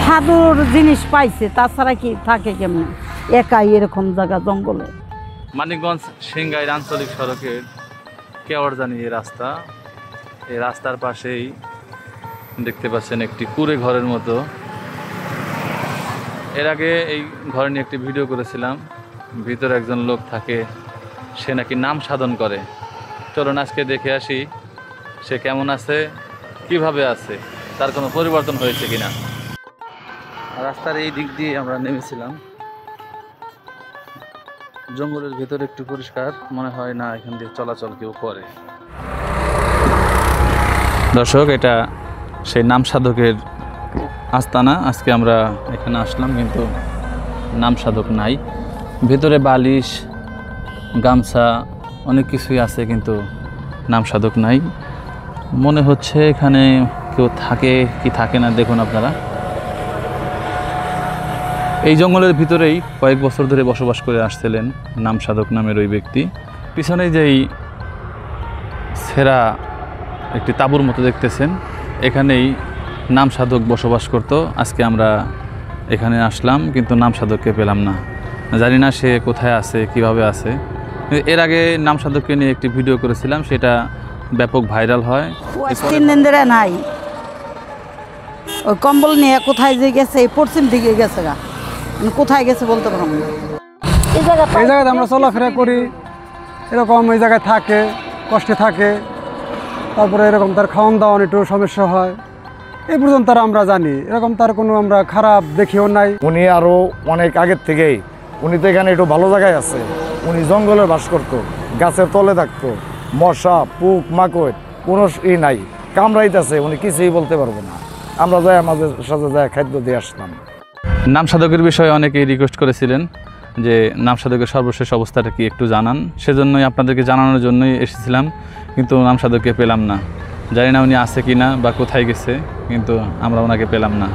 সাধুর জিনিস পাইছে, তাছাড়া কি থাকে কেমন একাই এরকম জায়গা জঙ্গলে। মানিকগঞ্জ সিংগাইর আঞ্চলিক সড়কের কেওয়ারজানি এই রাস্তা, এই রাস্তার পাশেই দেখতে পাচ্ছেন একটি কুঁড়ে ঘরের মতো। এর আগে এই ঘর নিয়ে একটি ভিডিও করেছিলাম, ভিতরে একজন লোক থাকে, সে নাকি নাম সাধন করে। চলুন আজকে দেখে আসি সে কেমন আছে, কিভাবে আছে, তার কোনো পরিবর্তন হয়েছে কিনা। রাস্তার এই দিক দিয়ে আমরা নেমেছিলাম, জঙ্গলের ভেতরে একটু পরিষ্কার মনে হয় না, এখান দিয়ে চলাচল কেউ করে। দর্শক, এটা সেই নাম সাধকের আস্তানা। আজকে আমরা এখানে আসলাম, কিন্তু নাম সাধক নাই। ভেতরে বালিশ, গামছা, অনেক কিছুই আছে, কিন্তু নাম সাধক নাই। মনে হচ্ছে এখানে কেউ থাকে কি থাকে না, দেখুন আপনারা। এই জঙ্গলের ভিতরেই কয়েক বছর ধরে বসবাস করে আসছিলেন নাম সাধক নামের ওই ব্যক্তি। পিছনে যেই ছেঁড়া একটি তাঁবুর মতো দেখতেছেন, এখানেই নাম সাধক বসবাস করত। আজকে আমরা এখানে আসলাম, কিন্তু নাম সাধককে পেলাম না। জানি না সে কোথায় আছে, কিভাবে আছে। এর আগে নাম সাধককে নিয়ে একটি ভিডিও করেছিলাম, সেটা ব্যাপক ভাইরাল হয়। 3 দিন ধরে নাই। ওই কম্বল নিয়ে কোথায় যে গেছে, এই পশ্চিম দিকে গেছে গা, কোথায় গেছে বলতে পারবো না। এই জায়গায় আমরা চলাফেরা করি, এরকম এই জায়গায় থাকে, কষ্টে থাকে, তারপরে এরকম তার খাওয়ান দাওয়ান একটু সমস্যা হয়, এই পর্যন্ত তার আমরা জানি। এরকম তার কোনো আমরা খারাপ দেখিও নাই। উনি আরও অনেক আগের থেকেই, উনি তো এখানে একটু ভালো জায়গায় আছে। উনি জঙ্গলে বাস করতো, গাছের তলে থাকতো, মশা পুক মাকড় কোনো নাই, কামড়াইতেছে, উনি কিছুই বলতে পারবো না। আমরা যাই আমাদের সাথে যাই খাদ্য দিয়ে আসলাম। নাম সাধকের বিষয়ে অনেকেই রিকোয়েস্ট করেছিলেন যে নাম সাধকের সর্বশেষ অবস্থাটা কি একটু জানান, সেজন্যই আপনাদেরকে জানানোর জন্যই এসেছিলাম, কিন্তু নাম সাধককে পেলাম না। জানি না উনি আছে কি না বা কোথায় গেছে, কিন্তু আমরা ওনাকে পেলাম না।